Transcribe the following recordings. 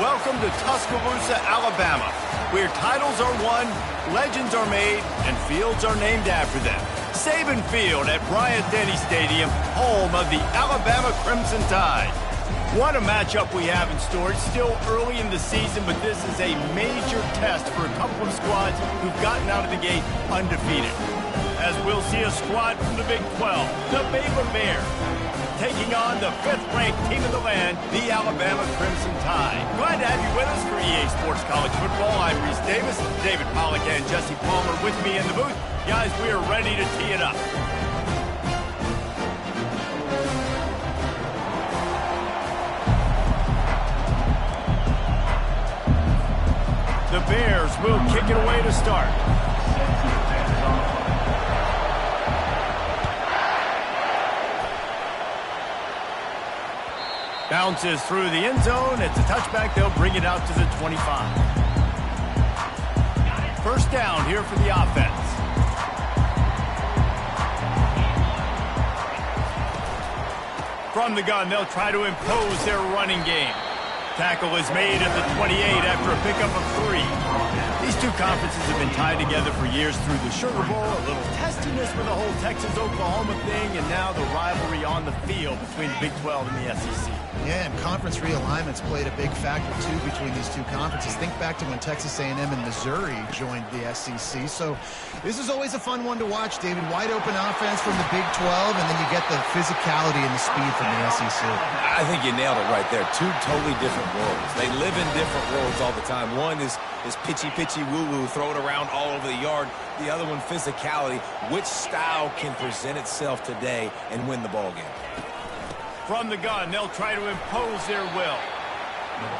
Welcome to Tuscaloosa, Alabama, where titles are won, legends are made, and fields are named after them. Saban Field at Bryant-Denny Stadium, home of the Alabama Crimson Tide. What a matchup we have in store. It's still early in the season, but this is a major test for a couple of squads who've gotten out of the gate undefeated. As we'll see a squad from the Big 12, the Baylor Bears, taking on the 5th-ranked team in the land, the Alabama Crimson Tide. Glad to have you with us for EA Sports College Football. I'm Reese Davis, David Pollack, and Jesse Palmer with me in the booth. Guys, we are ready to tee it up. The Bears will kick it away to start. Bounces through the end zone. It's a touchback. They'll bring it out to the 25. First down here for the offense. From the gun, they'll try to impose their running game. Tackle is made at the 28 after a pickup of 3. These two conferences have been tied together for years through the Sugar Bowl, a little testiness with the whole Texas-Oklahoma thing, and now the rivalry on the field between the Big 12 and the SEC. Yeah, and conference realignments played a big factor, too, between these two conferences. Think back to when Texas A&M and Missouri joined the SEC. So this is always a fun one to watch, David. Wide open offense from the Big 12, and then you get the physicality and the speed from the SEC. I think you nailed it right there. Two totally different worlds. They live in different worlds all the time. One is pitchy, woo-woo, throw it around all over the yard. The other one, physicality. Which style can present itself today and win the ball game? From the gun, they'll try to impose their will.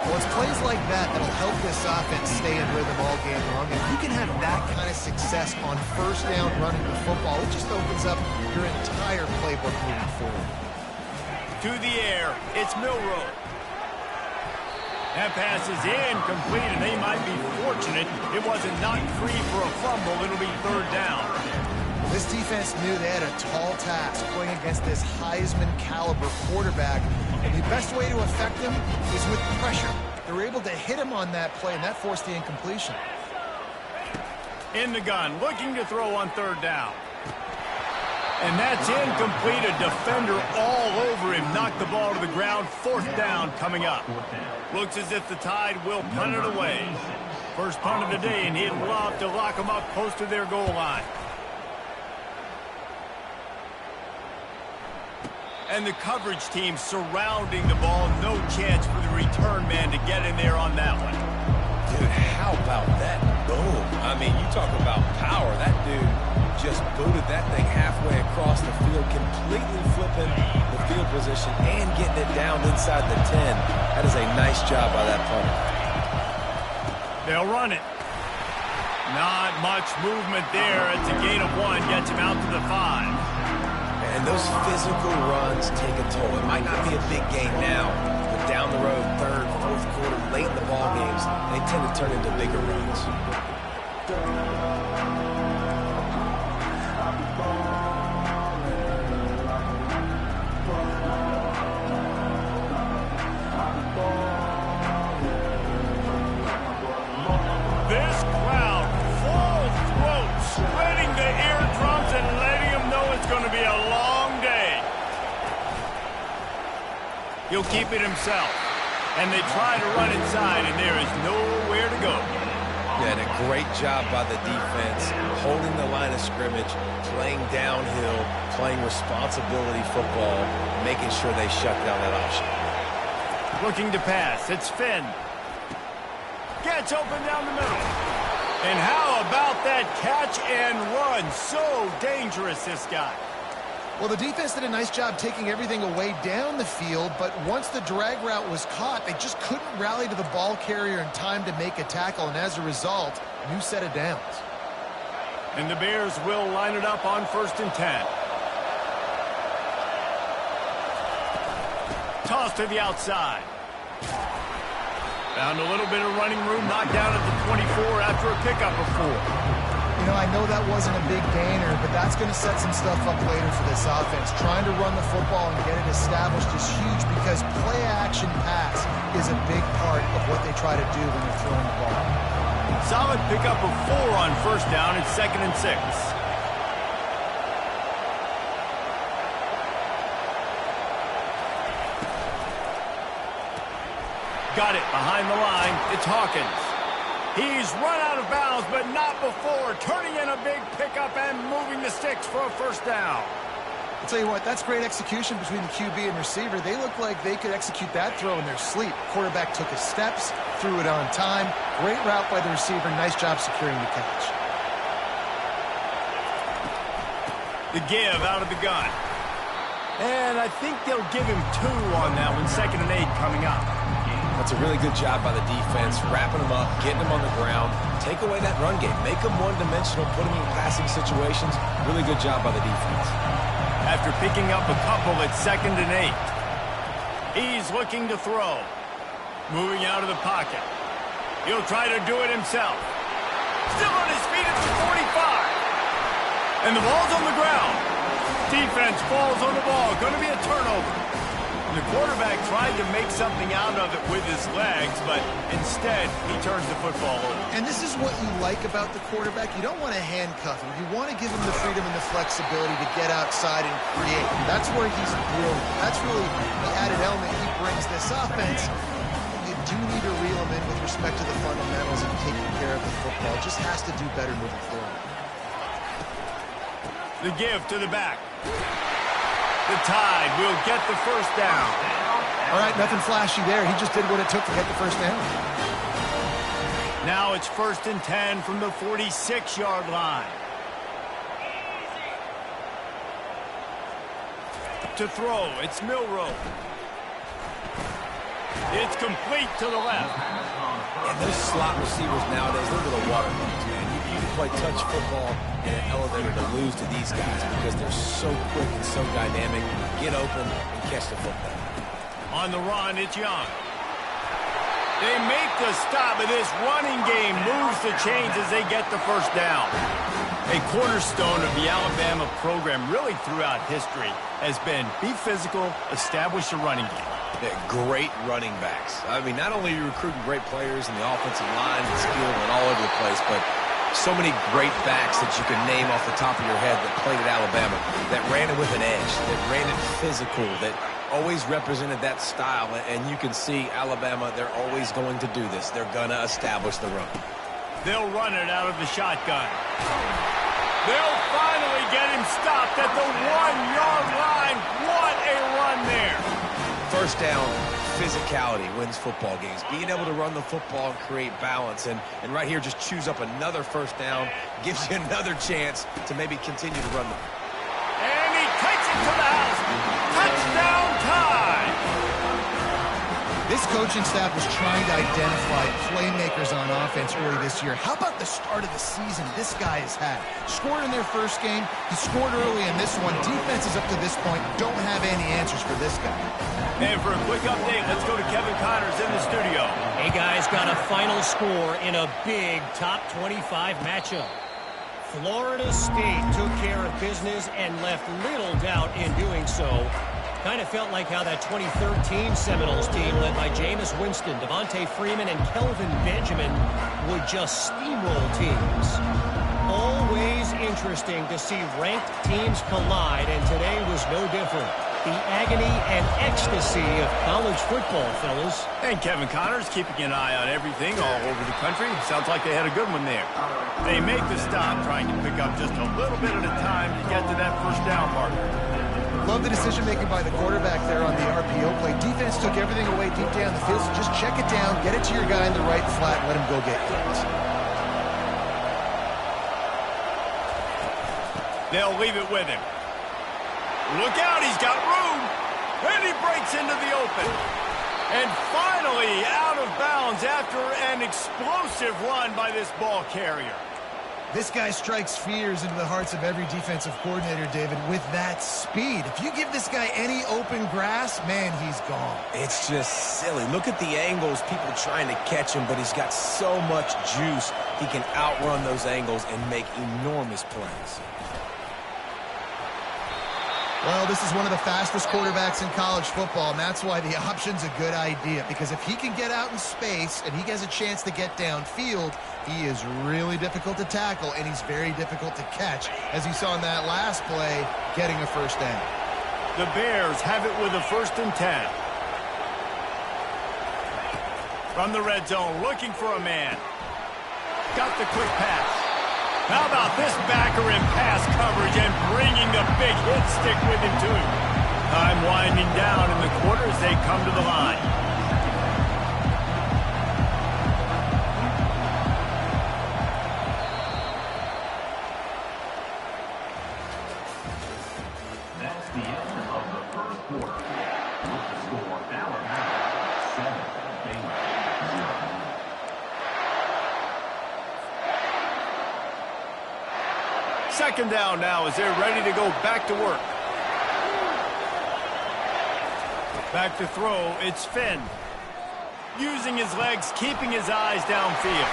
Well, it's plays like that that'll help this offense stay in rhythm all game long. If you can have that kind of success on first down running the football, it just opens up your entire playbook moving forward. To the air, it's Milroe. That pass is incomplete, and they might be fortunate it wasn't knocked free for a fumble. It'll be 3rd down. This defense knew they had a tall task playing against this Heisman-caliber quarterback, and the best way to affect him is with pressure. They were able to hit him on that play, and that forced the incompletion. In the gun, looking to throw on 3rd down. And that's incomplete. A defender all over him. Knocked the ball to the ground. 4th down coming up. Looks as if the Tide will punt it away. First punt of the day, and he'd love to lock them up close to their goal line. And the coverage team surrounding the ball. No chance for the return man to get in there on that one. Dude, how about that? Boom. I mean, you talk about power. That dude just booted that thing halfway across the field, completely flipping the field position and getting it down inside the 10. That is a nice job by that punter. They'll run it. Not much movement there. It's a gain of 1. Gets him out to the 5. And those physical runs take a toll. It might not be a big game now, but down the road, 3rd, 4th quarter, late in the ball games, they tend to turn into bigger runs. This crowd, full throat, spreading the eardrums and letting them know it's going to be a long day. He'll keep it himself. And they try to run inside, and there is nowhere to go. Yeah, and a great job by the defense, holding the line of scrimmage, playing downhill, playing responsibility football, making sure they shut down that option. Looking to pass. It's Finn. Gets open down the middle. And how about that catch and run? So dangerous, this guy. Well, the defense did a nice job taking everything away down the field, but once the drag route was caught, they just couldn't rally to the ball carrier in time to make a tackle, and as a result, new set of downs. And the Bears will line it up on 1st and 10. Toss to the outside. Found a little bit of running room, knocked down at the 24 after a pickup of 4. You know, I know that wasn't a big gainer, but that's going to set some stuff up later for this offense. Trying to run the football and get it established is huge because play-action pass is a big part of what they try to do when they're throwing the ball. Solid pickup of 4 on first down. It's 2nd and 6. Got it behind the line. It's Hawkins. He's run out of bounds, but not before turning in a big pickup and moving the sticks for a first down. I'll tell you what, that's great execution between the QB and receiver. They look like they could execute that throw in their sleep. Quarterback took his steps, threw it on time. Great route by the receiver. Nice job securing the catch. The give out of the gun. And I think they'll give him 2 on that one. 2nd and 8 coming up. That's a really good job by the defense, wrapping them up, getting them on the ground. Take away that run game. Make them one-dimensional, put them in passing situations. Really good job by the defense. After picking up a couple, it's 2nd and 8. He's looking to throw. Moving out of the pocket. He'll try to do it himself. Still on his feet at the 45. And the ball's on the ground. Defense falls on the ball. Going to be a turnover. The quarterback tried to make something out of it with his legs, but instead, he turns the football over. And this is what you like about the quarterback. You don't want to handcuff him. You want to give him the freedom and the flexibility to get outside and create. That's where he's brilliant. That's really the added element he brings this offense. You do need to reel him in with respect to the fundamentals and taking care of the football. Just has to do better moving forward. The give to the back. The Tide will get the first down. All right, nothing flashy there. He just did what it took to get the first down. Now it's 1st and 10 from the 46-yard line. To throw, it's Milroe. It's complete to the left. And those slot receivers nowadays, they're a little water, man. You can play touch football in an elevator to lose to these guys because they're so quick and so dynamic. Get open and catch the football. On the run, it's Young. They make the stop, but this running game moves the chains as they get the first down. A cornerstone of the Alabama program really throughout history has been be physical, establish a running game. Yeah, great running backs. I mean, not only are you recruiting great players in the offensive line and skill and all over the place, but so many great backs that you can name off the top of your head that played at Alabama, that ran it with an edge, that ran it physical, that always represented that style. And you can see Alabama, they're always going to do this. They're going to establish the run. They'll run it out of the shotgun. They'll finally get him stopped at the 1-yard line. What a run there. First down, physicality wins football games. Being able to run the football and create balance. And right here, just choose up another first down. Gives you another chance to maybe continue to run the. And he takes it to the house. Touchdown time. This coaching staff was trying to identify playmakers on offense early this year. How about the start of the season this guy has had? Scored in their first game. He scored early in this one. Defenses up to this point don't have any answers for this guy. And for a quick update, let's go to Kevin Connors in the studio. Hey, guys, got a final score in a big top 25 matchup. Florida State took care of business and left little doubt in doing so. Kind of felt like how that 2013 Seminoles team led by Jameis Winston, Devontae Freeman, and Kelvin Benjamin would just steamroll teams. Always interesting to see ranked teams collide, and today was no different. The agony and ecstasy of college football, fellas. And Kevin Connors keeping an eye on everything all over the country. Sounds like they had a good one there. They make the stop, trying to pick up just a little bit at a time to get to that first down marker. Love the decision-making by the quarterback there on the RPO play. Defense took everything away deep down the field, so just check it down, get it to your guy in the right flat, and let him go get yards. They'll leave it with him. Look out, he's got room. And he breaks into the open. And finally out of bounds after an explosive run by this ball carrier. This guy strikes fears into the hearts of every defensive coordinator, David, with that speed. If you give this guy any open grass, man, he's gone. It's just silly. Look at the angles, people trying to catch him, but he's got so much juice. He can outrun those angles and make enormous plays. Well, this is one of the fastest quarterbacks in college football, and that's why the option's a good idea, because if he can get out in space and he has a chance to get downfield, he is really difficult to tackle, and he's very difficult to catch, as you saw in that last play, getting a first down. The Bears have it with a 1st and 10. From the red zone, looking for a man. Got the quick pass. How about this backer in pass coverage and bringing the big hit stick with him, too? Time winding down in the quarter as they come to the line. That's the end of the first quarter. With the score, Alabama 7, Baylor 0. Second down now as they're ready to go back to work. Back to throw, it's Finn. Using his legs, keeping his eyes downfield.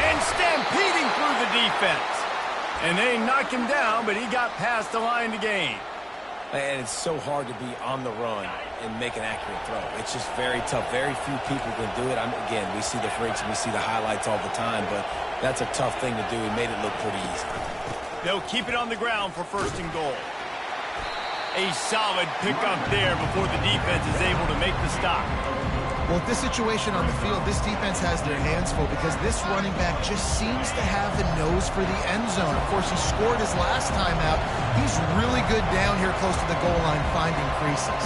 And stampeding through the defense. And they knock him down, but he got past the line to gain. And it's so hard to be on the run and make an accurate throw. It's just very tough. Very few people can do it. Again, we see the freaks and we see the highlights all the time, but that's a tough thing to do. He made it look pretty easy. They'll keep it on the ground for 1st and goal. A solid pickup there before the defense is able to make the stop. Well, with this situation on the field, this defense has their hands full because this running back just seems to have the nose for the end zone. Of course, he scored his last time out. He's really good down here close to the goal line, finding creases.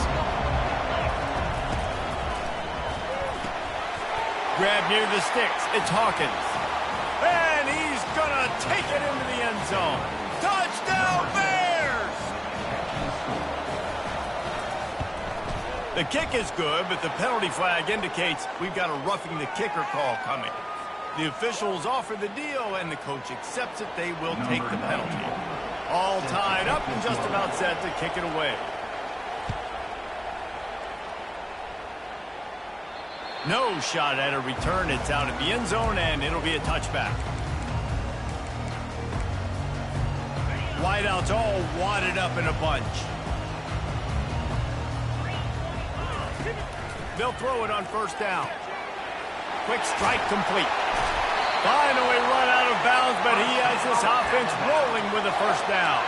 Grab near the sticks. It's Hawkins. And he's going to take it into the end zone. Touchdown, Bears! The kick is good, but the penalty flag indicates we've got a roughing the kicker call coming. The officials offer the deal, and the coach accepts it. They will take the penalty. All tied up and just about set to kick it away. No shot at a return. It's out of the end zone, and it'll be a touchback. Wideouts all wadded up in a bunch. They'll throw it on 1st down. Quick strike complete. Finally run out of bounds, but he has this offense rolling with a 1st down.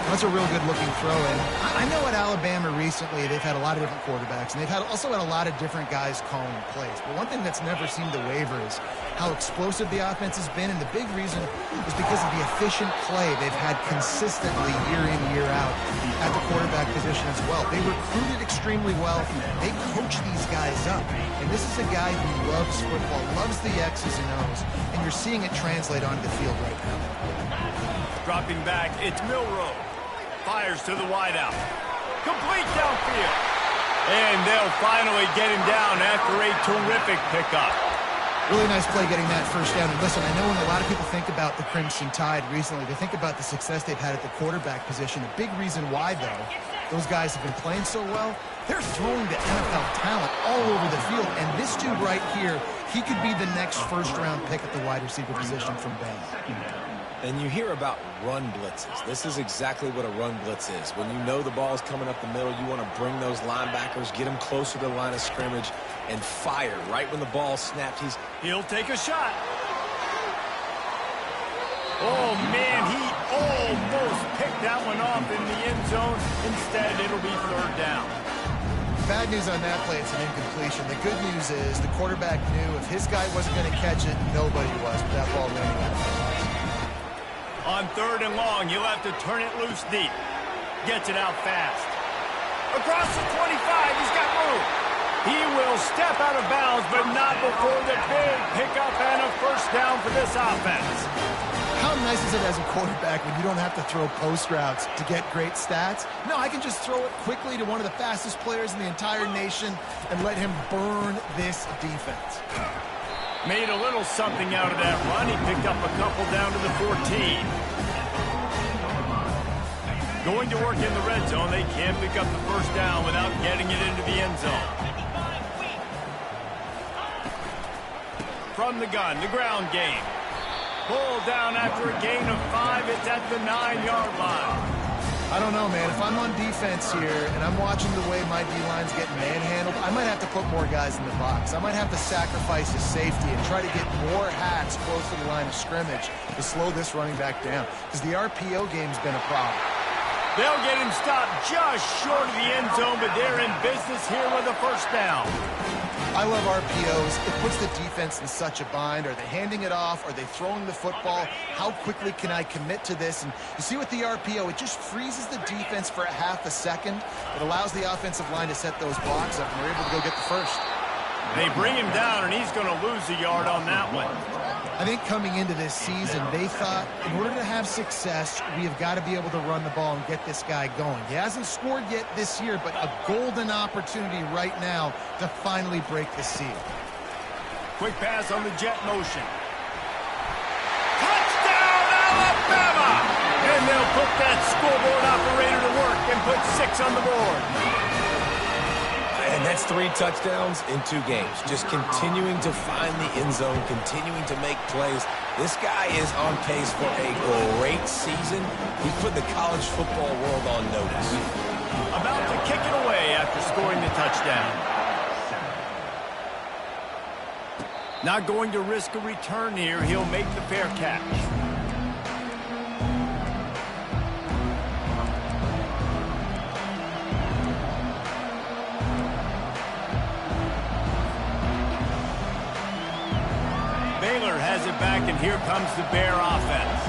That's a real good-looking throw. And I know at Alabama recently they've had a lot of different quarterbacks, and they've also had a lot of different guys calling plays. But one thing that's never seemed to waver is how explosive the offense has been, and the big reason is because of the efficient play they've had consistently year in, year out at the quarterback position as well. They recruited extremely well. They coach these guys up. And this is a guy who loves football, loves the X's and O's, and you're seeing it translate onto the field right now. Dropping back, it's Milroe. Fires to the wideout. Complete downfield. And they'll finally get him down after a terrific pickup. Really nice play getting that 1st down. And listen, I know when a lot of people think about the Crimson Tide recently, they think about the success they've had at the quarterback position. A big reason why, though, those guys have been playing so well, they're throwing to NFL talent all over the field. And this dude right here, he could be the next 1st-round pick at the wide receiver position from Bama. And you hear about run blitzes. This is exactly what a run blitz is. When you know the ball is coming up the middle, you want to bring those linebackers, get them closer to the line of scrimmage, and fire right when the ball snapped. He'll take a shot. Oh, man, he almost picked that one off in the end zone. Instead, it'll be 3rd down. Bad news on that play, it's an incompletion. The good news is the quarterback knew if his guy wasn't going to catch it, nobody was with that ball landing out of bounds. On 3rd and long, he'll have to turn it loose deep. Gets it out fast. Across the 25, he's got room. He will step out of bounds, but not before the big pickup and a 1st down for this offense. How nice is it as a quarterback when you don't have to throw post routes to get great stats? No, I can just throw it quickly to one of the fastest players in the entire nation and let him burn this defense. Made a little something out of that run. He picked up a couple down to the 14. Going to work in the red zone. They can't pick up the first down without getting it into the end zone. From the gun, the ground game. Pulled down after a gain of 5. It's at the 9-yard line. I don't know, man. If I'm on defense here and I'm watching the way my D-line's getting manhandled, I might have to put more guys in the box. I might have to sacrifice his safety and try to get more hats close to the line of scrimmage to slow this running back down, because the RPO game's been a problem. They'll get him stopped just short of the end zone, but they're in business here with a first down. I love RPOs. It puts the defense in such a bind. Are they handing it off? Are they throwing the football? How quickly can I commit to this? And you see with the RPO, it just freezes the defense for a half a second. It allows the offensive line to set those blocks up, and we're able to go get the first. They bring him down, and he's going to lose a yard on that one. I think coming into this season, they thought in order to have success, we have got to be able to run the ball and get this guy going. He hasn't scored yet this year, but a golden opportunity right now to finally break the seal. Quick pass on the jet motion. Touchdown, Alabama! And they'll put that scoreboard operator to work and put 6 on the board. And that's 3 touchdowns in 2 games. Just continuing to find the end zone, continuing to make plays. This guy is on pace for a great season. He put the college football world on notice. About to kick it away after scoring the touchdown. Not going to risk a return here. He'll make the fair catch. Has it back, and here comes the Bear offense.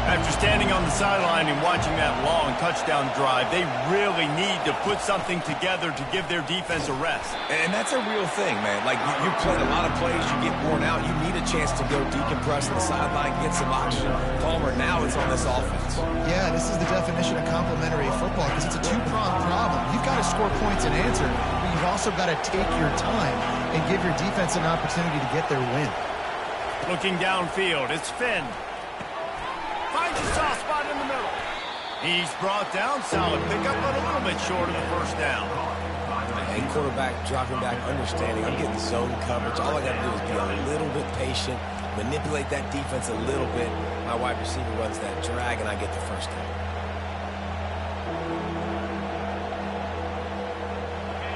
After standing on the sideline and watching that long touchdown drive, they really need to put something together to give their defense a rest. And that's a real thing, man. Like, you played a lot of plays, you get worn out, you need a chance to go decompress on the sideline, get some oxygen. Palmer, now it's on this offense. Yeah, this is the definition of complementary football, because it's a two-pronged problem. You've got to score points and answer, but you've also got to take your time and give your defense an opportunity to get their win. Looking downfield, it's Finn. Finds a soft spot in the middle. He's brought down, solid pickup, but a little bit short of the first down. Hey, quarterback dropping back, understanding. I'm getting zone coverage. All I got to do is be a little bit patient, manipulate that defense a little bit. My wide receiver runs that drag, and I get the first down.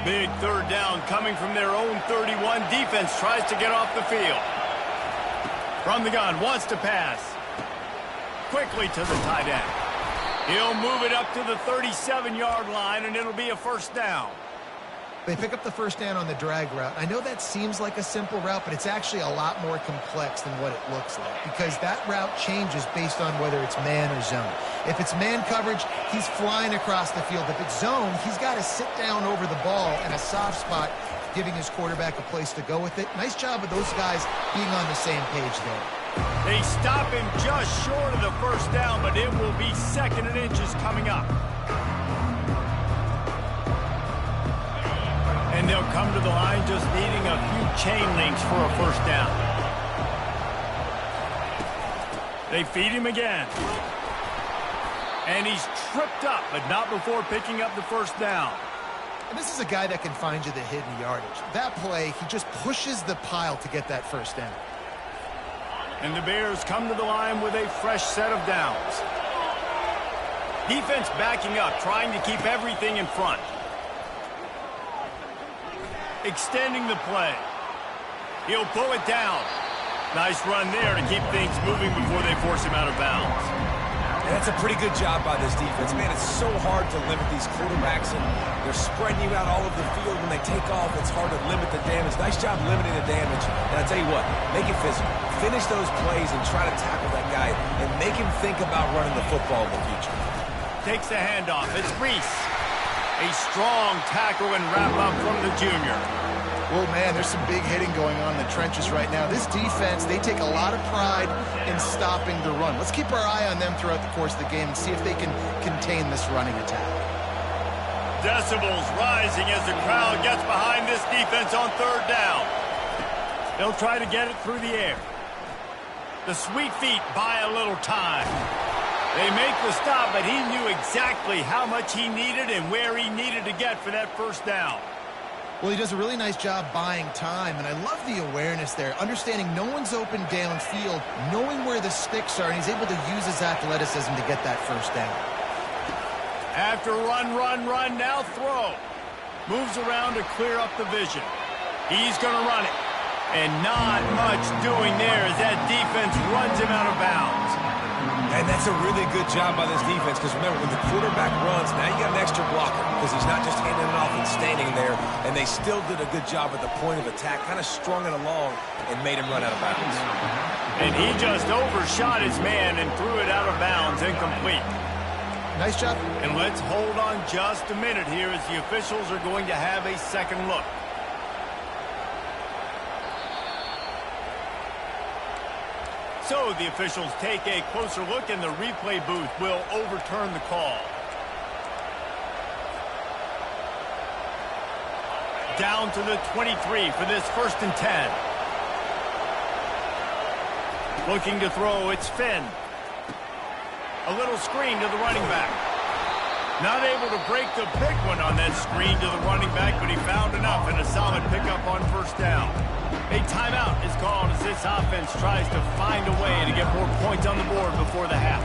Big third down coming from their own 31. Defense tries to get off the field. From the gun, wants to pass. Quickly to the tight end. He'll move it up to the 37-yard line, and it'll be a first down. They pick up the first down on the drag route. I know that seems like a simple route, but it's actually a lot more complex than what it looks like, because that route changes based on whether it's man or zone. If it's man coverage, he's flying across the field. If it's zone, he's got to sit down over the ball in a soft spot, giving his quarterback a place to go with it. Nice job of those guys being on the same page there. They stop him just short of the first down, but it will be 2nd and inches coming up. And they'll come to the line just needing a few chain links for a first down. They feed him again. And he's tripped up, but not before picking up the first down. And this is a guy that can find you the hidden yardage. That play, he just pushes the pile to get that first down. And the Bears come to the line with a fresh set of downs. Defense backing up, trying to keep everything in front. Extending the play. He'll pull it down. Nice run there to keep things moving before they force him out of bounds. And that's a pretty good job by this defense. Man, it's so hard to limit these quarterbacks, and they're spreading you out all over the field. When they take off, it's hard to limit the damage. Nice job limiting the damage. And I tell you what, make it physical. Finish those plays and try to tackle that guy and make him think about running the football in the future. Takes the handoff. It's Reese. A strong tackle and wrap up from the junior. Well, man, there's some big hitting going on in the trenches right now. This defense, they take a lot of pride in stopping the run. Let's keep our eye on them throughout the course of the game and see if they can contain this running attack. Decibels rising as the crowd gets behind this defense on 3rd down. They'll try to get it through the air. The sweet feet buy a little time. They make the stop, but he knew exactly how much he needed and where he needed to get for that first down. Well, he does a really nice job buying time, and I love the awareness there, understanding no one's open downfield, knowing where the sticks are, and he's able to use his athleticism to get that first down. After run, now throw. Moves around to clear up the vision. He's going to run it. And not much doing there as that defense runs him out of bounds. And that's a really good job by this defense, because remember, when the quarterback runs, now you got an extra blocker, because he's not just handing it off and standing there, and they still did a good job at the point of attack, kind of strung it along and made him run out of bounds. And he just overshot his man and threw it out of bounds, incomplete. Nice job. And let's hold on just a minute here as the officials are going to have a second look. So the officials take a closer look, and the replay booth will overturn the call. Down to the 23 for this 1st and 10. Looking to throw, it's Finn. A little screen to the running back. Not able to break the big one on that screen to the running back, but he found enough and a solid pickup on first down. A timeout is called as this offense tries to find a way to get more points on the board before the half.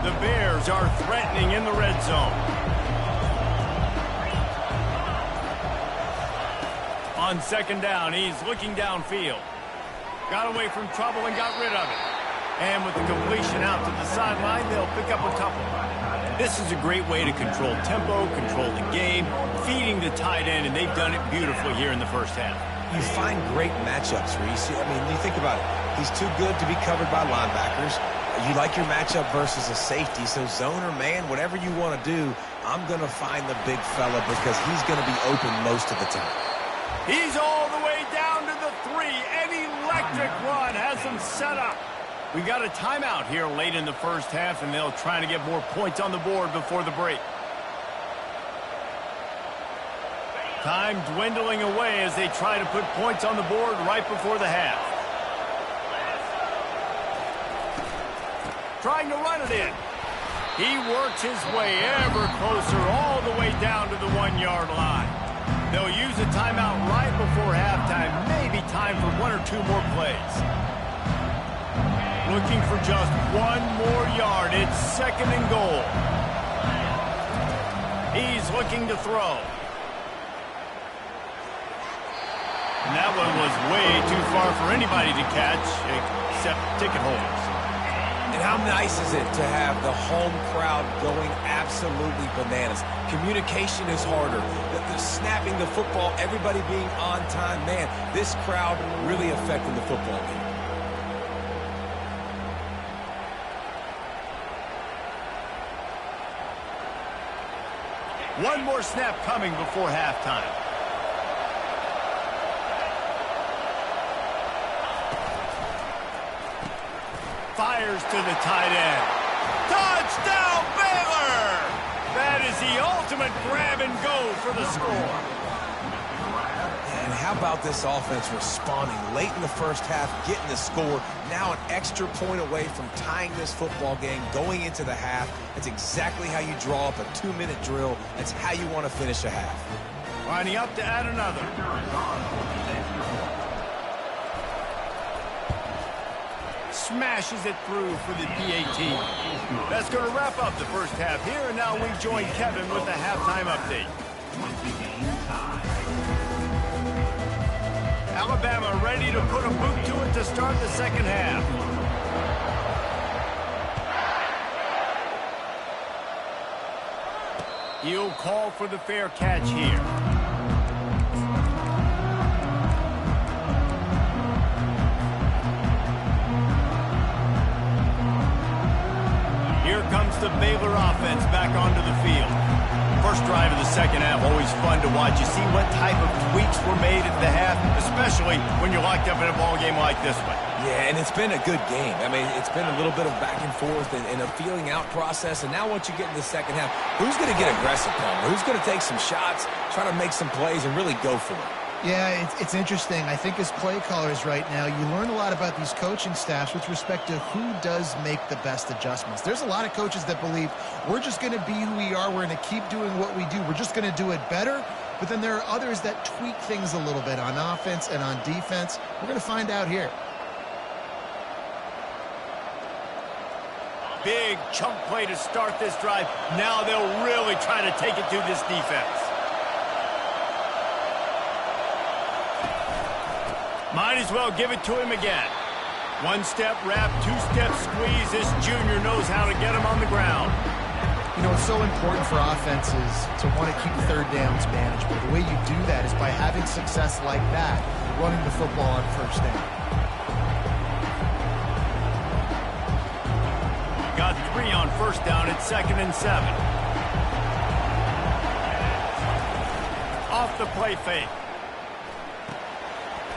The Bears are threatening in the red zone. On 2nd down, he's looking downfield. Got away from trouble and got rid of it. And with the completion out to the sideline, they'll pick up a couple. This is a great way to control tempo, control the game, feeding the tight end, and they've done it beautifully here in the first half. You find great matchups, Reese. I mean, you think about it. He's too good to be covered by linebackers. You like your matchup versus a safety, so zone or man, whatever you want to do, I'm going to find the big fella because he's going to be open most of the time. He's all the way down to the 3. An electric run has him set up. We got a timeout here late in the first half, and they'll try to get more points on the board before the break. Time dwindling away as they try to put points on the board right before the half. Trying to run it in. He works his way ever closer all the way down to the 1-yard line. They'll use a timeout right before halftime. Maybe time for 1 or 2 more plays. Looking for just 1 more yard. It's 2nd and goal. He's looking to throw. And that one was way too far for anybody to catch except ticket holders. And how nice is it to have the home crowd going absolutely bananas? Communication is harder. The snapping the football, everybody being on time. Man, this crowd really affecting the football game. One more snap coming before halftime. Fires to the tight end. Touchdown, Baylor! That is the ultimate grab and go for the score. And how about this offense responding late in the first half, getting the score, now an extra point away from tying this football game, going into the half. That's exactly how you draw up a 2-minute drill. That's how you want to finish a half. Lining up to add another. Smashes it through for the PAT. That's going to wrap up the first half here, and now we join Kevin with the halftime update. Alabama ready to put a boot to it to start the second half. He'll call for the fair catch here. Here comes the Baylor offense back onto the field. First drive of the second half, always fun to watch. You see what type of tweaks were made at the half, especially when you're locked up in a ball game like this one. Yeah, and it's been a good game. I mean, it's been a little bit of back and forth and a feeling out process. And now once you get in the second half, who's going to get aggressive, Palmer? Who's going to take some shots, try to make some plays, and really go for it? Yeah, it's interesting. I think as play callers right now, you learn a lot about these coaching staffs with respect to who does make the best adjustments. There's a lot of coaches that believe we're just going to be who we are. We're going to keep doing what we do. We're just going to do it better. But then there are others that tweak things a little bit on offense and on defense. We're going to find out here. Big chunk play to start this drive. Now they'll really try to take it to this defense. Might as well give it to him again. One-step wrap, two-step squeeze. This junior knows how to get him on the ground. You know, it's so important for offenses to want to keep third downs manageable. The way you do that is by having success like that, running the football on first down. Got 3 on first down at 2nd and 7. Off the play fake.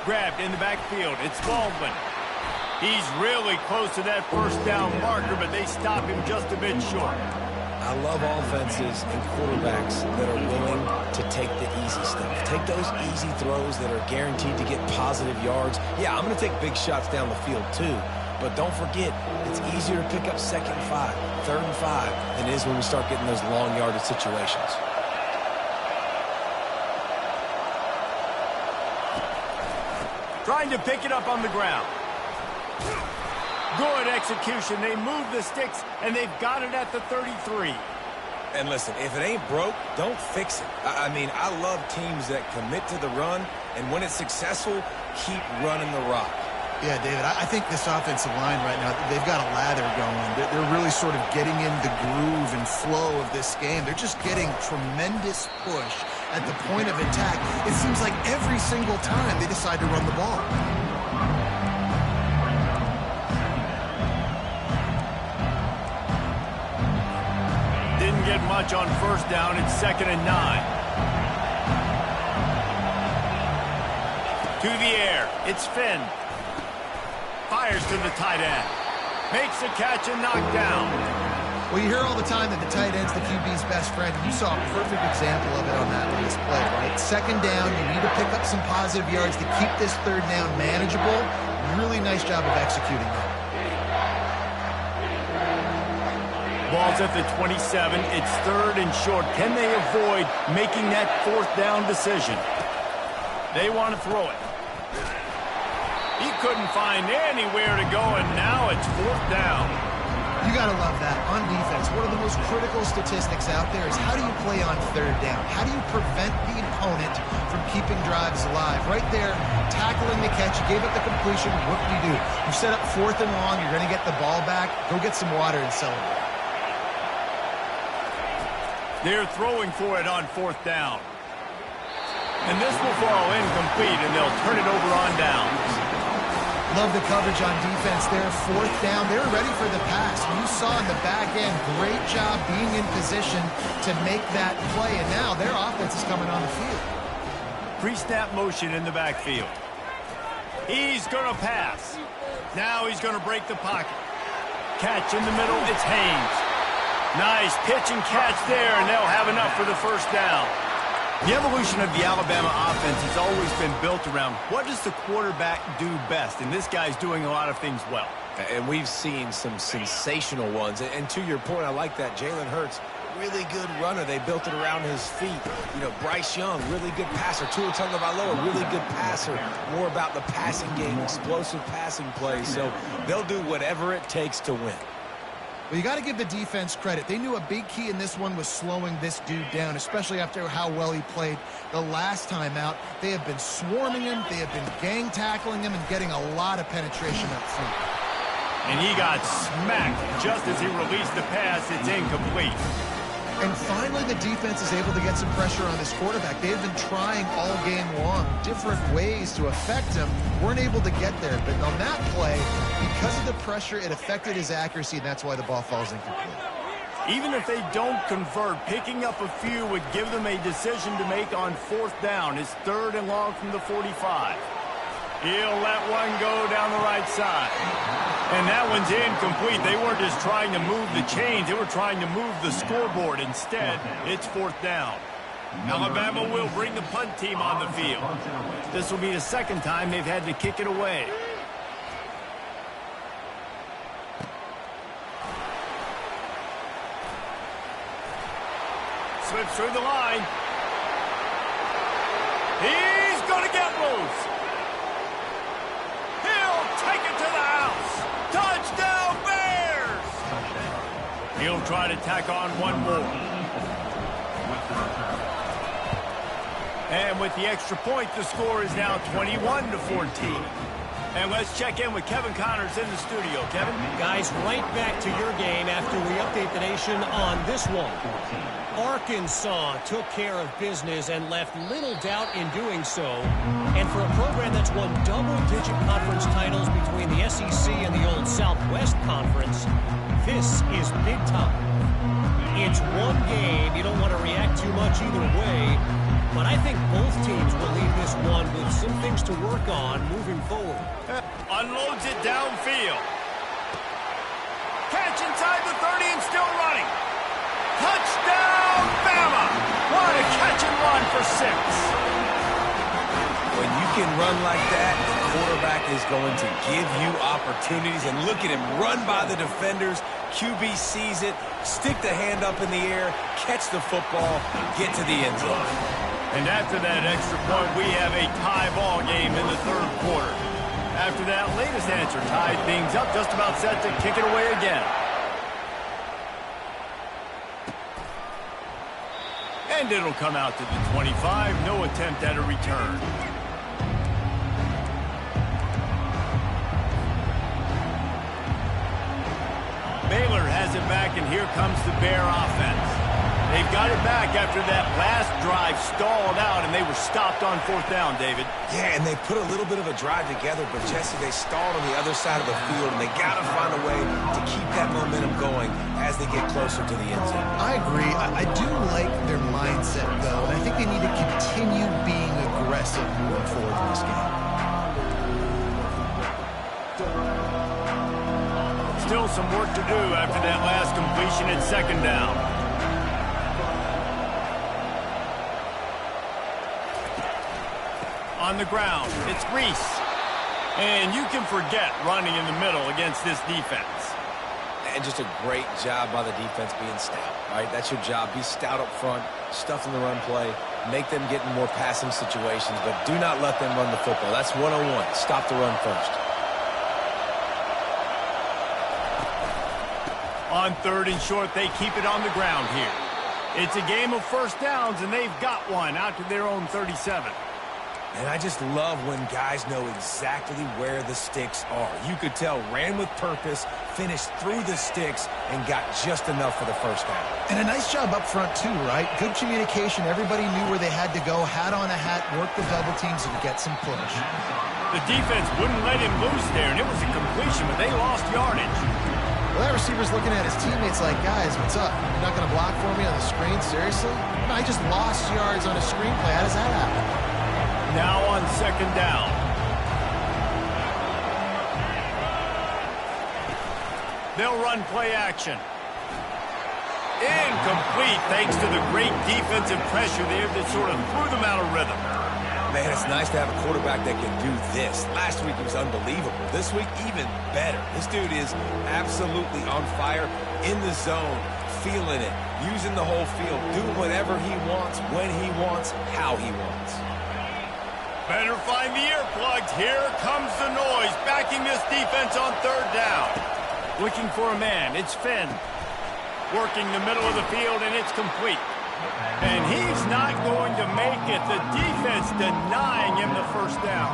Grabbed in the backfield. It's Baldwin. He's really close to that first down marker, but they stop him just a bit short. I love offenses and quarterbacks that are willing to take the easy stuff. Take those easy throws that are guaranteed to get positive yards. Yeah, I'm going to take big shots down the field too. But don't forget, it's easier to pick up 2nd and 5, 3rd and 5 than it is when we start getting those long yardage situations. Trying to pick it up on the ground. Good execution. They move the sticks, and they've got it at the 33. And listen, if it ain't broke, don't fix it. I mean, I love teams that commit to the run, and when it's successful, keep running the rock. Yeah, David, I think this offensive line right now, they've got a lather going. They're really sort of getting in the groove and flow of this game. They're just getting tremendous push at the point of attack. It seems like every single time they decide to run the ball. Didn't get much on first down. It's 2nd and 9. To the air. It's Finn. Fires to the tight end. Makes a catch and knocked down. Well, you hear all the time that the tight end's the QB's best friend. You saw a perfect example of it on that last play, right? 2nd down, you need to pick up some positive yards to keep this 3rd down manageable. Really nice job of executing that. Ball's at the 27. It's 3rd and short. Can they avoid making that 4th down decision? They want to throw it. He couldn't find anywhere to go, and now it's 4th down. You got to love that. On defense, one of the most critical statistics out there is how do you play on 3rd down? How do you prevent the opponent from keeping drives alive? Right there, tackling the catch. You gave up the completion. What do? You set up 4th and long. You're going to get the ball back. Go get some water and celebrate. They're throwing for it on 4th down. And this will fall incomplete, and they'll turn it over on downs. Love the coverage on defense there. 4th down. They're ready for the pass. You saw in the back end, great job being in position to make that play. And now their offense is coming on the field. Pre-snap motion in the backfield. He's going to pass. Now he's going to break the pocket. Catch in the middle. It's Haynes. Nice pitch and catch there, and they'll have enough for the 1st down. The evolution of the Alabama offense has always been built around what does the quarterback do best, and this guy's doing a lot of things well. And we've seen some sensational ones. And to your point, I like that. Jalen Hurts, really good runner. They built it around his feet. You know, Bryce Young, really good passer. Tua Tagovailoa, really good passer. More about the passing game, explosive passing plays. So they'll do whatever it takes to win. Well, you got to give the defense credit. They knew a big key in this one was slowing this dude down, especially after how well he played the last time out. They have been swarming him. They have been gang tackling him and getting a lot of penetration up front. And he got smacked just as he released the pass. It's incomplete. And finally, the defense is able to get some pressure on this quarterback. They've been trying all game long different ways to affect him. Weren't able to get there. But on that play, because of the pressure, it affected his accuracy, and that's why the ball falls incomplete. Even if they don't convert, picking up a few would give them a decision to make on 4th down. It's 3rd and long from the 45. He'll let one go down the right side. And that one's incomplete. They weren't just trying to move the chains. They were trying to move the scoreboard. Instead, it's 4th down. Alabama will bring the punt team on the field. This will be the 2nd time they've had to kick it away. Slips through the line. He's going to get loose. He'll take it to the house. Touchdown, Bears! He'll try to tack on one more. And with the extra point, the score is now 21-14. And let's check in with Kevin Connors in the studio. Kevin? Guys, right back to your game after we update the nation on this one. Arkansas took care of business and left little doubt in doing so. And for a program that's won double-digit conference titles between the SEC and the old Southwest Conference, this is big time. It's one game. You don't want to react too much either way. But I think both teams will leave this one with some things to work on moving forward. Unloads it downfield. Catch inside the 30 and still running. Touchdown, Bama! What a catch and run for 6. When you can run like that, the quarterback is going to give you opportunities. And look at him run by the defenders. QB sees it, stick the hand up in the air, catch the football, get to the end zone. And after that extra point, we have a tie ball game in the 3rd quarter. After that latest answer tied things up, just about set to kick it away again. And it'll come out to the 25. No attempt at a return. Baylor has it back, and here comes the Bear offense. They've got it back after that last drive stalled out, and they were stopped on 4th down, David. Yeah, and they put a little bit of a drive together, but Jesse, they stalled on the other side of the field, and they got to find a way to keep that momentum going as they get closer to the end zone. I agree. I do like their mindset, though, and I think they need to continue being aggressive moving forward in this game. Still some work to do after that last completion at 2nd down. On the ground, it's Reese. And you can forget running in the middle against this defense. And just a great job by the defense being stout, right? That's your job. Be stout up front, stuff in the run play, make them get in more passing situations, but do not let them run the football. That's 101. Stop the run first. On 3rd and short, they keep it on the ground here. It's a game of 1st downs, and they've got one out to their own 37. And I just love when guys know exactly where the sticks are. You could tell ran with purpose, finished through the sticks, and got just enough for the 1st down. And a nice job up front, too, right? Good communication. Everybody knew where they had to go. Hat on a hat, work the double teams, and get some push. The defense wouldn't let him loose there, and it was a completion, but they lost yardage. Well, that receiver's looking at his teammates like, guys, what's up? You're not going to block for me on the screen? Seriously? No, I just lost yards on a screenplay. How does that happen? Now on 2nd down. They'll run play action. Incomplete thanks to the great defensive pressure there that sort of threw them out of rhythm. Man, it's nice to have a quarterback that can do this. Last week, he was unbelievable. This week, even better. This dude is absolutely on fire, in the zone, feeling it, using the whole field, doing whatever he wants, when he wants, how he wants. Better find the earplugs. Here comes the noise, backing this defense on 3rd down. Looking for a man. It's Finn. Working the middle of the field, and it's complete. And he's not going to make it. The defense denying him the 1st down.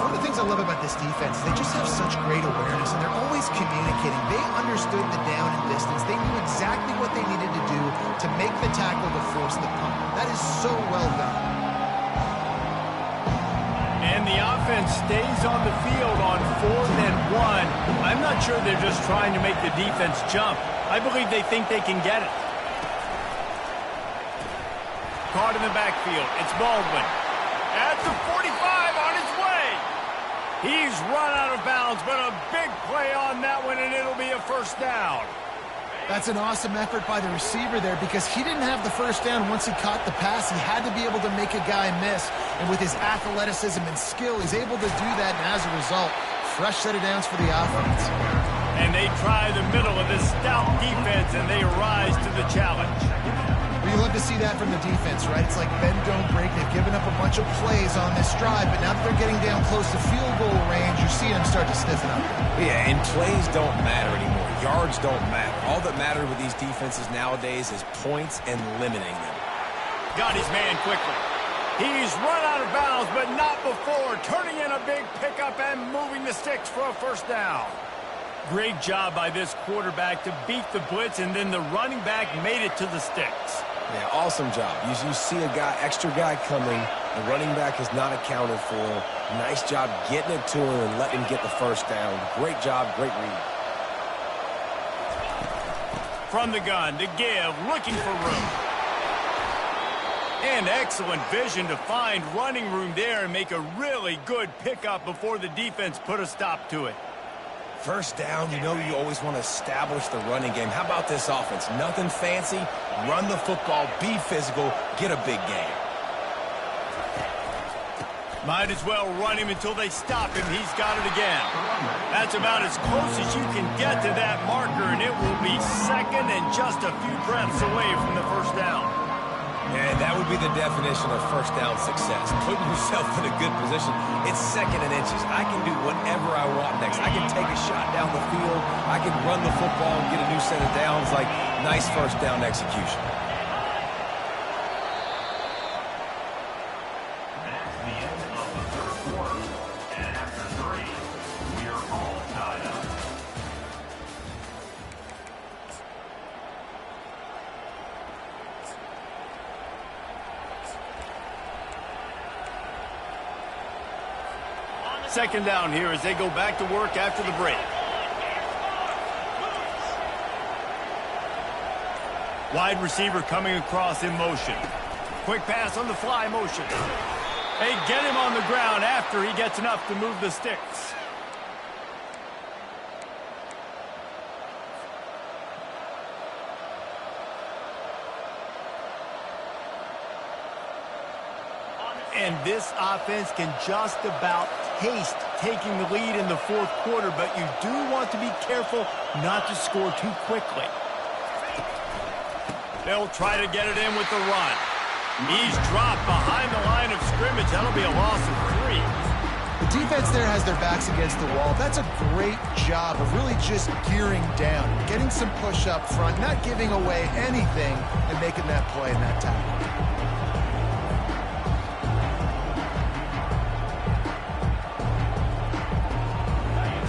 One of the things I love about this defense is they just have such great awareness, and they're always communicating. They understood the down and distance. They knew exactly what they needed to do to make the tackle to force the punt. That is so well done. And the offense stays on the field on 4th and 1. I'm not sure they're just trying to make the defense jump. I believe they think they can get it. Caught in the backfield. It's Baldwin. At the 45 on his way. He's run out of bounds, but a big play on that one, and it'll be a first down. That's an awesome effort by the receiver there because he didn't have the first down once he caught the pass. He had to be able to make a guy miss. And with his athleticism and skill, he's able to do that. And as a result, fresh set of downs for the offense. And they try the middle of this stout defense, and they rise to the challenge. You love to see that from the defense, right? It's like bend, don't break. They've given up a bunch of plays on this drive, but now that they're getting down close to field goal range, you're seeing them start to stiffen up. Yeah, and plays don't matter anymore. Yards don't matter. All that matters with these defenses nowadays is points and limiting them. Got his man quickly. He's run out of bounds, but not before turning in a big pickup and moving the sticks for a first down. Great job by this quarterback to beat the blitz, and then the running back made it to the sticks. Yeah, awesome job. You see a extra guy coming. The running back is not accounted for. Nice job getting it to him and letting him get the first down. Great job, great read. From the gun to give, looking for room. And excellent vision to find running room there and make a really good pickup before the defense put a stop to it. First down, you know you always want to establish the running game. How about this offense? Nothing fancy. Run the football, be physical, get a big gain. Might as well run him until they stop him. He's got it again. That's about as close as you can get to that marker, and it will be second and just a few breaths away from the first down. And that would be the definition of first down success. Putting yourself in a good position. It's second and inches. I can do whatever I want next. I can take a shot down the field. I can run the football and get a new set of downs. Like, nice first down execution. That's the end of the third quarter. And after 3, we're all tied up. Second down here as they go back to work after the break. Wide receiver coming across in motion. Quick pass on the fly motion. They get him on the ground after he gets enough to move the sticks. And this offense can just about taste taking the lead in the fourth quarter, but you do want to be careful not to score too quickly. They'll try to get it in with the run. He's dropped behind the line of scrimmage. That'll be a loss of 3. The defense there has their backs against the wall. That's a great job of really just gearing down, getting some push up front, not giving away anything, and making that play in that tackle.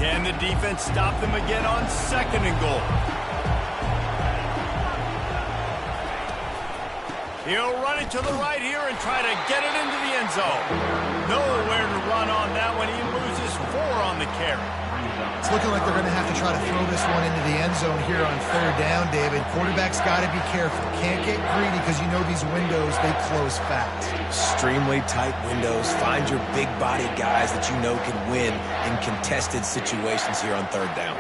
Can the defense stop them again on second and goal? He'll run it to the right here and try to get it into the end zone. Nowhere to run on that one. He loses 4 on the carry. It's looking like they're going to have to try to throw this one into the end zone here on third down, David. Quarterback's got to be careful. Can't get greedy because you know these windows, they close fast. Extremely tight windows. Find your big-bodied guys that you know can win in contested situations here on third down.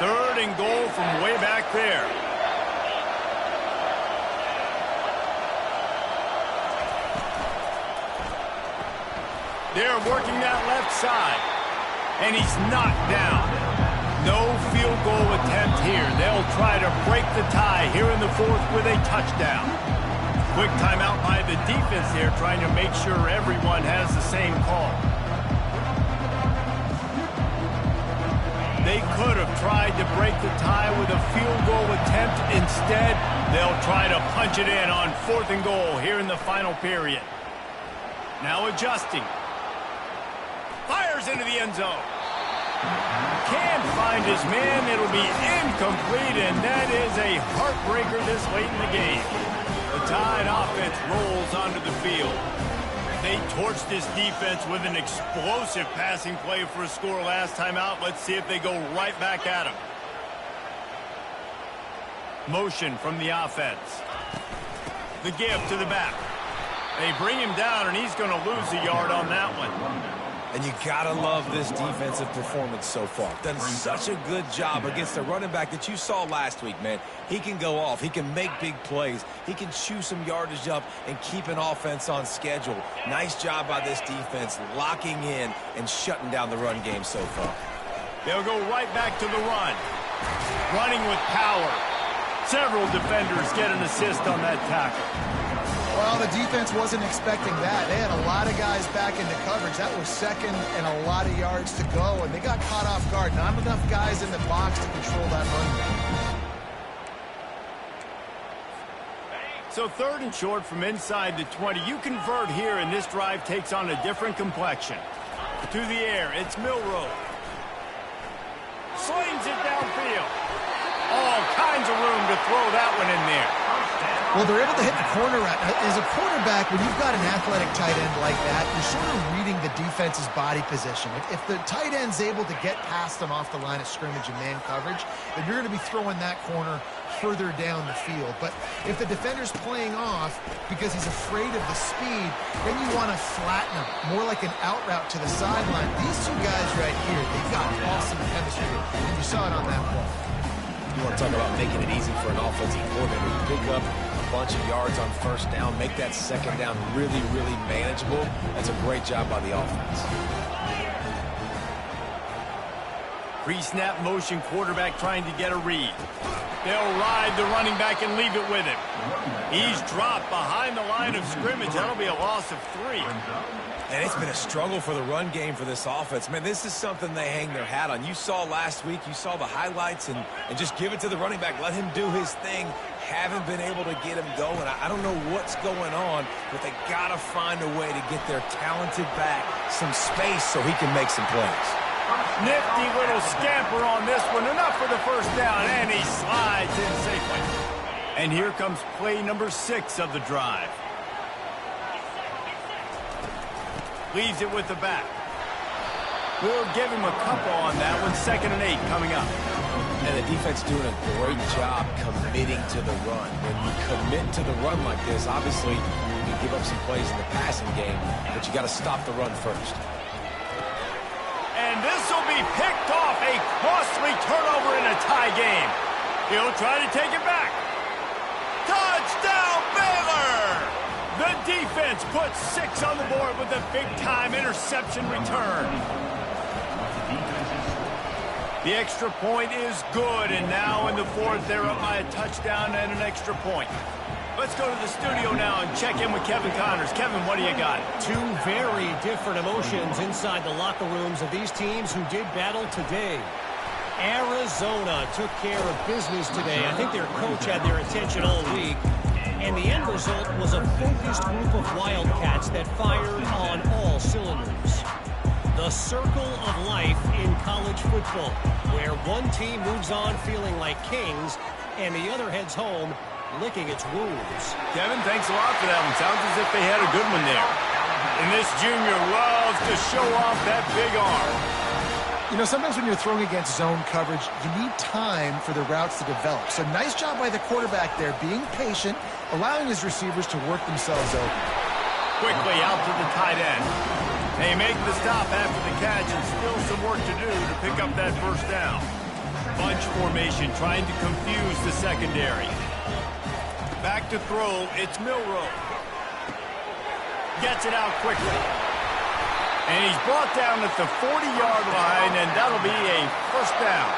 Third and goal from way back there. They're working that left side. And he's knocked down. No field goal attempt here. They'll try to break the tie here in the fourth with a touchdown. Quick timeout by the defense here, trying to make sure everyone has the same call. They could have tried to break the tie with a field goal attempt. Instead, they'll try to punch it in on fourth and goal here in the final period. Now adjusting. Fires into the end zone. Can't find his man. It'll be incomplete, and that is a heartbreaker this late in the game. The Tide offense rolls onto the field. They torched this defense with an explosive passing play for a score last time out. Let's see if they go right back at him. Motion from the offense. The give to the back. They bring him down, and he's going to lose a yard on that one. And you gotta love this defensive performance so far. Done such a good job against the running back that you saw last week, man. He can go off. He can make big plays. He can chew some yardage up and keep an offense on schedule. Nice job by this defense locking in and shutting down the run game so far. They'll go right back to the run. Running with power. Several defenders get an assist on that tackle. Well, the defense wasn't expecting that. They had a lot of guys back into coverage. That was second and a lot of yards to go, and they got caught off guard. Not enough guys in the box to control that run game. So 3rd and short from inside the 20. You convert here, and this drive takes on a different complexion. To the air, it's Milroe. Slings it downfield. All kinds of room to throw that one in there. Well, they're able to hit the corner route. As a quarterback, when you've got an athletic tight end like that, you're sort of reading the defense's body position. If the tight end's able to get past them off the line of scrimmage and man coverage, then you're going to be throwing that corner further down the field. But if the defender's playing off because he's afraid of the speed, then you want to flatten him, more like an out route to the sideline. These two guys right here, they've got awesome chemistry, and you saw it on that play. You want to talk about making it easy for an offensive coordinator to pick up a bunch of yards on 1st down, make that 2nd down really, really manageable. That's a great job by the offense. Pre-snap motion, quarterback trying to get a read. They'll ride the running back and leave it with him. He's dropped behind the line of scrimmage. That'll be a loss of 3. And it's been a struggle for the run game for this offense. Man, this is something they hang their hat on. You saw last week, you saw the highlights, and just give it to the running back. Let him do his thing. Haven't been able to get him going. I don't know what's going on, but they got to find a way to get their talented back some space so he can make some plays. Nifty little scamper on this one. Enough for the 1st down, and he slides in safely. And here comes play number 6 of the drive. Leaves it with the back. We'll give him a couple on that one. 2nd and 8 coming up. And the defense doing a great job committing to the run. When you commit to the run like this, obviously you can give up some plays in the passing game, but you got to stop the run first. And this will be picked off. A costly turnover in a tie game. He'll try to take it back. Touchdown, Baylor! The defense puts 6 on the board with a big-time interception return. The extra point is good, and now in the 4th, they're up by a touchdown and an extra point. Let's go to the studio now and check in with Kevin Connors. Kevin, what do you got? 2 very different emotions inside the locker rooms of these teams who did battle today. Arizona took care of business today. I think their coach had their attention all week. And the end result was a focused group of Wildcats that fired on all cylinders. The circle of life in college football, where one team moves on feeling like kings and the other heads home licking its wounds. Kevin, thanks a lot for that one. Sounds as if they had a good one there. And this junior loves to show off that big arm. You know, sometimes when you're throwing against zone coverage, you need time for the routes to develop. So nice job by the quarterback there, being patient, allowing his receivers to work themselves open. Quickly out to the tight end. They make the stop after the catch, and still some work to do to pick up that 1st down. Bunch formation trying to confuse the secondary. Back to throw, it's Milroe. Gets it out quickly. And he's brought down at the 40-yard line, and that'll be a 1st down.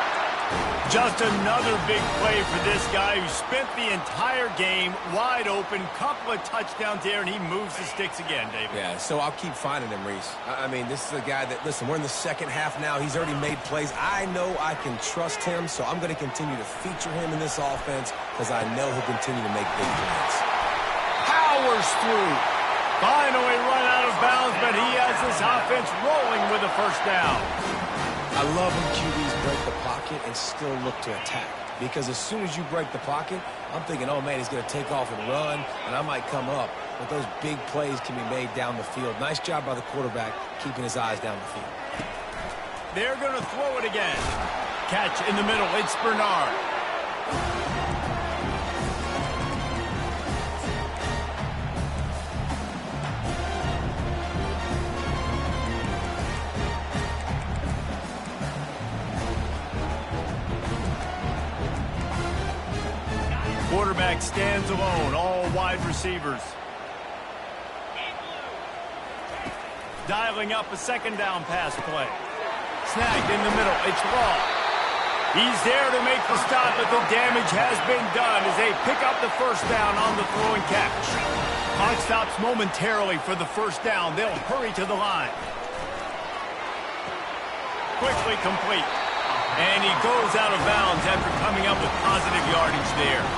Just another big play for this guy who spent the entire game wide open. Couple of touchdowns there, and he moves the sticks again, David. Yeah, so I'll keep finding him, Reese. I mean, this is a guy that, listen, we're in the 2nd half now. He's already made plays. I know I can trust him, so I'm going to continue to feature him in this offense because I know he'll continue to make big plays. Powers through. Finally run out of bounds, but he has this offense rolling with a 1st down. I love when QBs break the pocket and still look to attack. Because as soon as you break the pocket, I'm thinking, oh, man, he's going to take off and run, and I might come up. But those big plays can be made down the field. Nice job by the quarterback keeping his eyes down the field. They're going to throw it again. Catch in the middle. It's Bernard. quarterback stands alone, all wide receivers. Dialing up a second down pass play. Snagged in the middle. It's Law. He's there to make the stop, but the damage has been done as they pick up the first down on the throw and catch. Clock stops momentarily for the first down. They'll hurry to the line. Quickly complete. And he goes out of bounds after coming up with positive yardage there.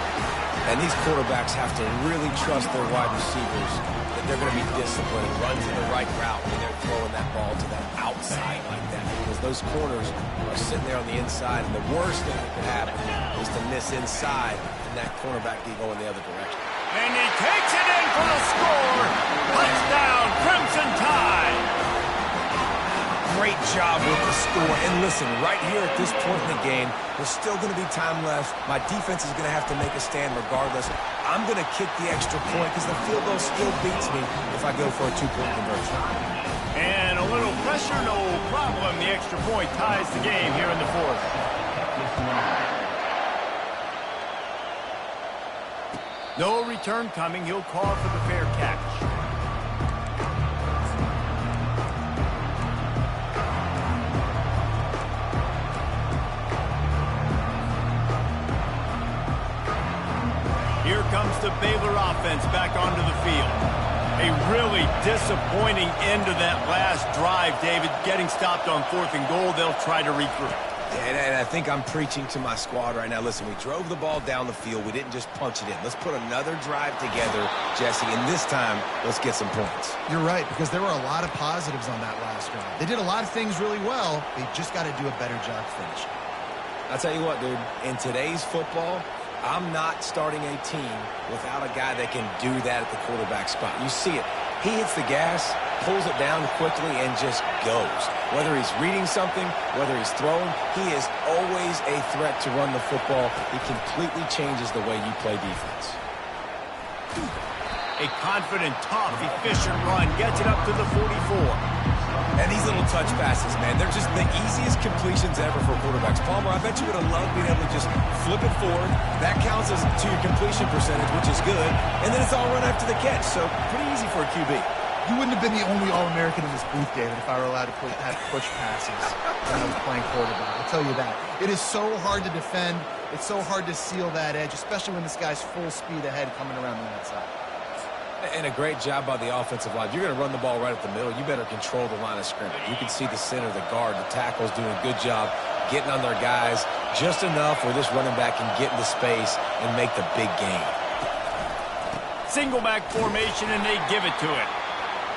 And these quarterbacks have to really trust their wide receivers that they're going to be disciplined, run to the right route when they're throwing that ball to that outside like that. Because those corners are sitting there on the inside, and the worst thing that could happen is to miss inside and that cornerback be going the other direction. And he takes it in for the score. Touchdown, Crimson Tide. Great job with the score. And listen, right here at this point in the game, there's still going to be time left. My defense is going to have to make a stand regardless. I'm going to kick the extra point because the field goal still beats me if I go for a two-point conversion. And a little pressure, no problem. The extra point ties the game here in the fourth. No return coming. He'll call for the fair catch. Here comes the Baylor offense back onto the field. A really disappointing end to that last drive, David. Getting stopped on 4th and goal, they'll try to regroup. And I think I'm preaching to my squad right now. Listen, we drove the ball down the field. We didn't just punch it in. Let's put another drive together, Jesse, and this time, let's get some points. You're right, because there were a lot of positives on that last drive. They did a lot of things really well. They just got to do a better job finishing. I'll tell you what, dude. In today's football, I'm not starting a team without a guy that can do that at the quarterback spot. You see it. He hits the gas, pulls it down quickly, and just goes. Whether he's reading something, whether he's throwing, he is always a threat to run the football. He completely changes the way you play defense. A confident, tough, efficient run gets it up to the 44. And these little touch passes, man, they're just the easiest completions ever for quarterbacks. Palmer, I bet you would have loved being able to just flip it forward. That counts as to your completion percentage, which is good. And then it's all run after the catch, so pretty easy for a QB. You wouldn't have been the only All-American in this booth, David, if I were allowed to have push passes when I was playing quarterback. I'll tell you that. It is so hard to defend. It's so hard to seal that edge, especially when this guy's full speed ahead coming around the outside. And a great job by the offensive line. If you're going to run the ball right at the middle, you better control the line of scrimmage. You can see the center, the guard, the tackles doing a good job getting on their guys just enough where this running back can get into space and make the big gain. Single back formation, and they give it to it.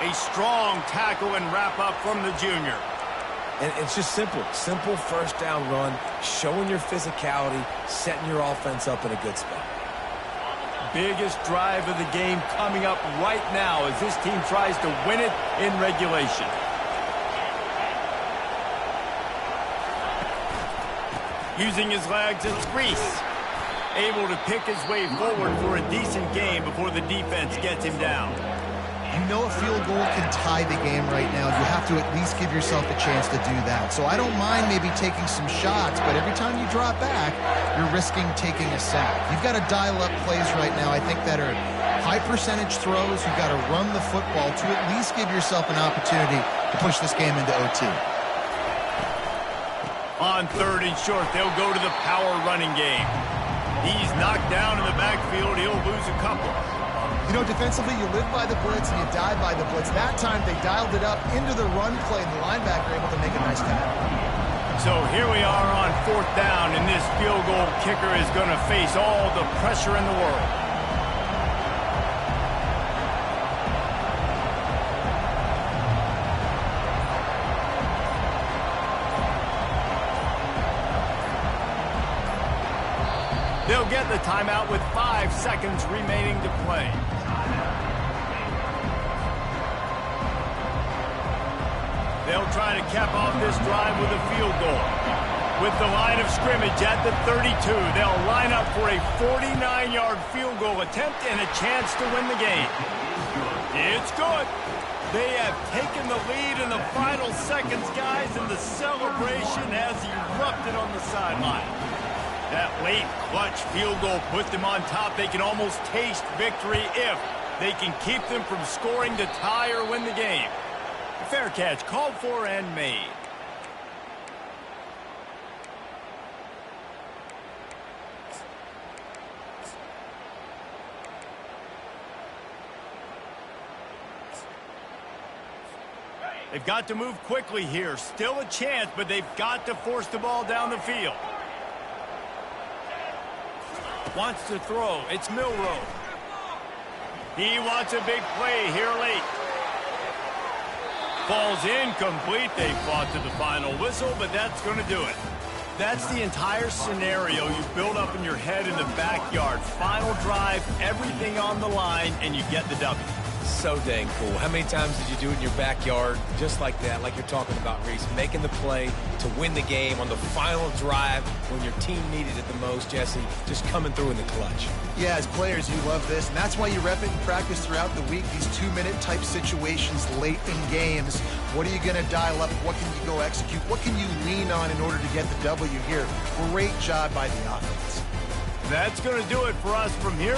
A strong tackle and wrap up from the junior. And it's just simple. Simple first down run, showing your physicality, setting your offense up in a good spot. Biggest drive of the game coming up right now as this team tries to win it in regulation. Using his legs, it's Reese. Able to pick his way forward for a decent game before the defense gets him down. You know a field goal can tie the game right now. You have to at least give yourself a chance to do that. So I don't mind maybe taking some shots, but every time you drop back, you're risking taking a sack. You've got to dial up plays right now, I think, that are high percentage throws. You've got to run the football to at least give yourself an opportunity to push this game into OT. On 3rd and short, they'll go to the power running game. He's knocked down in the backfield. He'll lose a couple. You know, defensively, you live by the blitz and you die by the blitz. That time, they dialed it up into the run play, and the linebacker able to make a nice tackle. So here we are on 4th down, and this field goal kicker is going to face all the pressure in the world. They'll get the timeout with 5 seconds remaining to play. They'll try to cap off this drive with a field goal. With the line of scrimmage at the 32, they'll line up for a 49-yard field goal attempt and a chance to win the game. It's good. They have taken the lead in the final seconds, guys, and the celebration has erupted on the sideline. That late clutch field goal put them on top. They can almost taste victory if they can keep them from scoring to tie or win the game. Fair catch, called for and made. They've got to move quickly here. Still a chance, but they've got to force the ball down the field. Wants to throw. It's Milrow. He wants a big play here late. Falls incomplete. They fought to the final whistle, but that's going to do it. That's the entire scenario you build up in your head in the backyard. Final drive, everything on the line, and you get the W. So dang cool. How many times did you do it in your backyard just like that, like you're talking about, Reese? Making the play to win the game on the final drive when your team needed it the most, Jesse, just coming through in the clutch. Yeah, as players, you love this, and that's why you rep it in practice throughout the week, these 2-minute type situations late in games. What are you going to dial up? What can you go execute? What can you lean on in order to get the W here? Great job by the offense. That's going to do it for us from here.